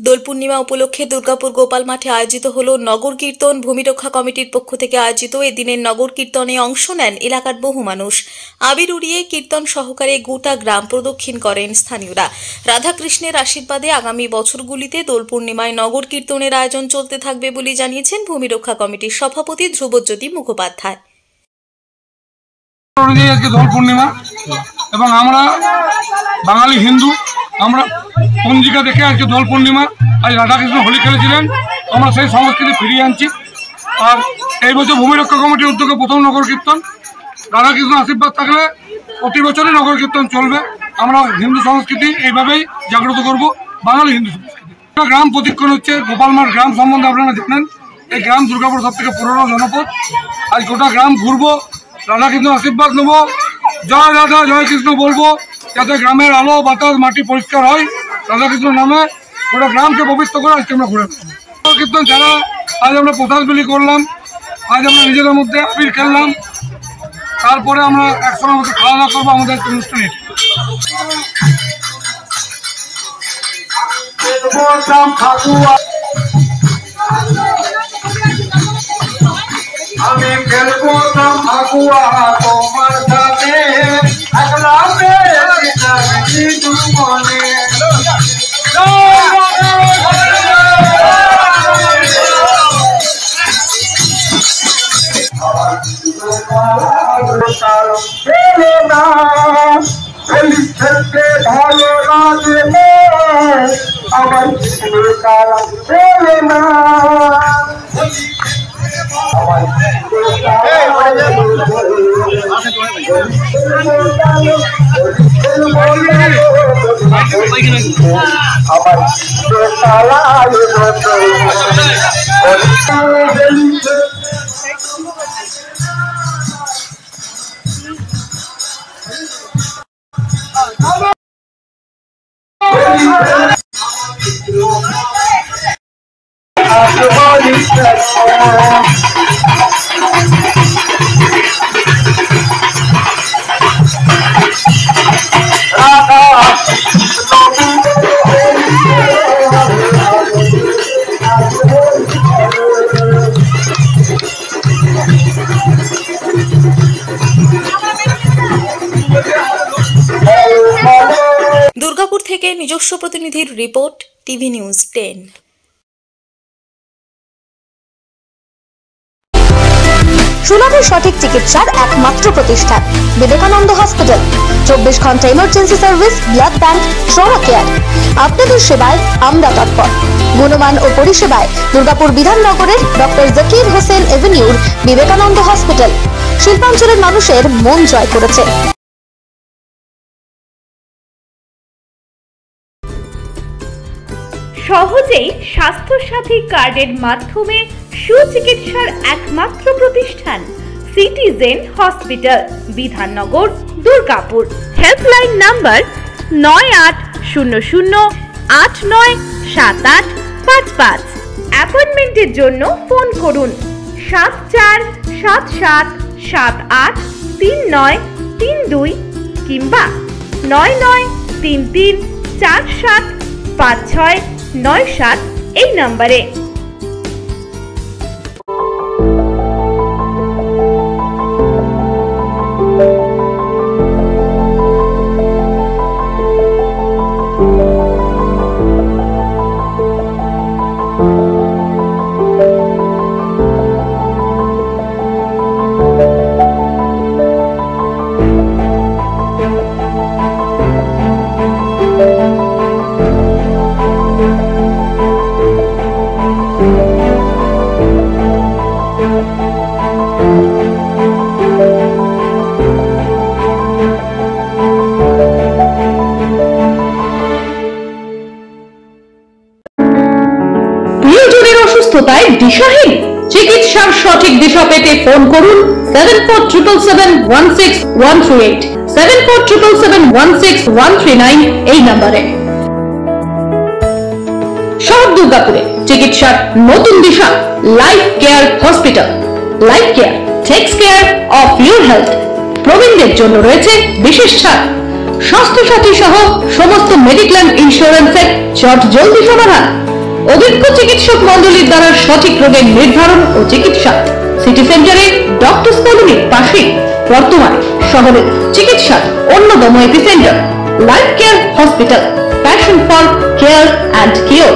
দোল পূর্ণিমা উপলক্ষে দুর্গাপুর গোপাল মাঠে আয়োজিত হল নগর কীর্তন। ভূমি রক্ষা কমিটির পক্ষ থেকে আয়োজিত এদিনের নগর কীর্তনে অংশ নেন এলাকার বহু মানুষ। আবির উড়িয়ে কীর্তন সহকারে গোটা গ্রাম প্রদক্ষিণ করেন স্থানীয়রা। রাধাকৃষ্ণের আশীর্বাদে আগামী বছরগুলিতে দোল পূর্ণিমায় নগর কীর্তনের আয়োজন চলতে থাকবে বলে জানিয়েছেন ভূমি রক্ষা কমিটির সভাপতি ধ্রুবজ্যোতি মুখোপাধ্যায়। আজকে দোল পূর্ণিমা এবং আমরা বাঙালি হিন্দু, আমরা পঞ্জিকা দেখে আজকে দোল পূর্ণিমা, আজ রাধাকৃষ্ণ হোলি খেলেছিলেন, আমরা সেই সংস্কৃতি ফিরিয়ে আনছি। আর এই বছর ভূমি রক্ষা কমিটির উদ্যোগে প্রথম নগর কীর্তন। রাধাকৃষ্ণ আশীর্বাদ থাকলে প্রতি বছরই নগর কীর্তন চলবে। আমরা হিন্দু সংস্কৃতি এইভাবেই জাগ্রত করব, বাঙালি হিন্দু সংস্কৃতি। গ্রাম প্রতিক্ষণ হচ্ছে গোপালমাঠ গ্রাম সম্বন্ধে আপনারা জানেন। এই গ্রাম দুর্গাপুর সব থেকে পুরনো জনপদ। আজ গোটা গ্রাম ঘুরবো, রাধাকৃষ্ণ আশীর্বাদ নেবো, জয় রাধা জয় কৃষ্ণ বলবো, যাতে গ্রামের আলো বাতাস মাটি পরিষ্কার হয়। রাধাকৃষ্ণ নামে গোটা গ্রামকে পবিত্র করে আজকে আমরা ঘুরে কীর্তন ছাড়া আজ আমরা প্রসাদ বিলি করলাম, আজ আমরা নিজেদের মধ্যে আবির খেললাম, তারপরে আমরা একসঙ্গে মতো খাওয়া দাওয়া করবো আমাদের অনুষ্ঠানে। আমি খেলবো ঠাকুয়া তোমার সাথে, একলা মনে খেলতে ভালো লাগে আমার কারা ফেলে না। দুর্গাপুর থেকে নিজস্ব প্রতিনিধির রিপোর্ট, টিভি নিউজ 10। সুলভে সঠিক চিকিৎসার একমাত্র প্রতিষ্ঠান বিবেকানন্দ হসপিটাল। 24 ঘন্টা emergency service, blood bank, trauma care. আপনাদের সেবায় আমরা তৎপর। গুণমান ও পরিষেবায় দুর্গাপুর বিধাননগরের ডক্টর জাকির হোসেন এভিনিউর বিবেকানন্দ হসপিটাল শিল্পাঞ্চলের মানুষের মন জয় করেছে। সহজেই স্বাস্থ্যসাথী কার্ডের মাধ্যমে সুচিকিৎসার একমাত্র প্রতিষ্ঠান citizen hospital, Bidhannagar, Durgapur. Helpline number 9800897855। অ্যাপয়েন্টমেন্টের জন্য ফোন করুন 7477783932 কিংবা 9933475697 এই নম্বরে। অসুস্থতায় দিশাহীন, চিকিৎসার সঠিক দিশা পেতে ফোন করুন 7477716138, 7477716139 এই নম্বরে। শহর দুর্গাপুরে চিকিৎসার নতুন দিশা Life Care Hospital. Life Care takes care of your health. প্রবীণদের জন্য রয়েছে বিশেষ ছাড়। স্বাস্থ্যসাথী সহ সমস্ত মেডিক্লেম ইন্স্যুরেন্সের চট জলদি সমাধান। অভিজ্ঞ চিকিৎসক মন্ডলীর দ্বারা সঠিক রোগের নির্ধারণ ও চিকিৎসা। সিটি সেন্টারে ডক্টরস কলোনির পাশে বর্তমানে শহরের চিকিৎসার অন্যতম epicentre life Care hospital, passion for care and cure.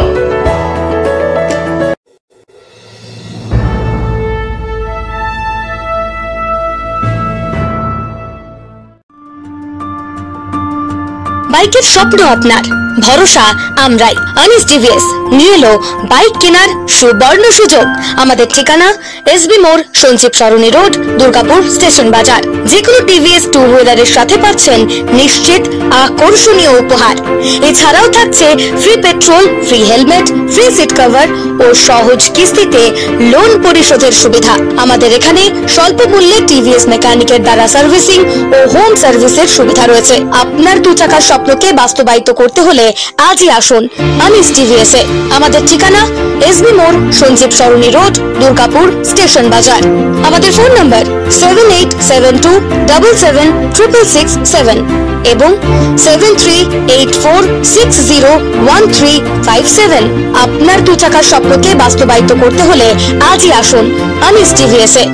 বাইকের স্বপ্ন আপনার, ভরসা আমরাই। আনিস টিভিএস নিয়ে এলো বাইক কেনার সুবর্ণ সুযোগ। আমাদের ঠিকানা এসবি মোড়, সঞ্জীব সরণি রোড, দুর্গাপুর স্টেশন বাজার। যেকোনো টিভিএস টু হুইলারের সাথে পাচ্ছেন নিশ্চিত আকর্ষণীয় উপহার। এছাড়াও থাকছে free petrol, free helmet, free seat cover ও সহজ কিস্তিতে লোন পরিশোধের সুবিধা। আমাদের এখানে স্বল্প মূল্যে টিভিএস মেকানিকের দ্বারা সার্ভিসিং ও হোম সার্ভিসের সুবিধা রয়েছে। আপনার 2 চাকার স্বপ্নকে বাস্তবায়িত করতে হলে আজই আসুন আনিস টিভিএস এ। আমাদের ঠিকানা এসবি মোড়, সঞ্জীব সরণি রোড, দুর্গাপুর স্টেশন বাজার। আমাদের ফোন নম্বর 7872776667 এবং 7384601357। আপনার 2 চাকার স্বপ্নকে বাস্তবায়িত করতে হলে আজই আসুন আনিস টিভিএস এ।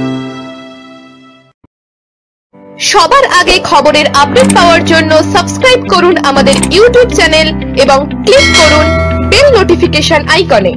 সবার আগে খবরের আপডেট পাওয়ার জন্য সাবস্ক্রাইব করুন আমাদের ইউটিউব চ্যানেল এবং ক্লিক করুন বেল নোটিফিকেশন আইকনে।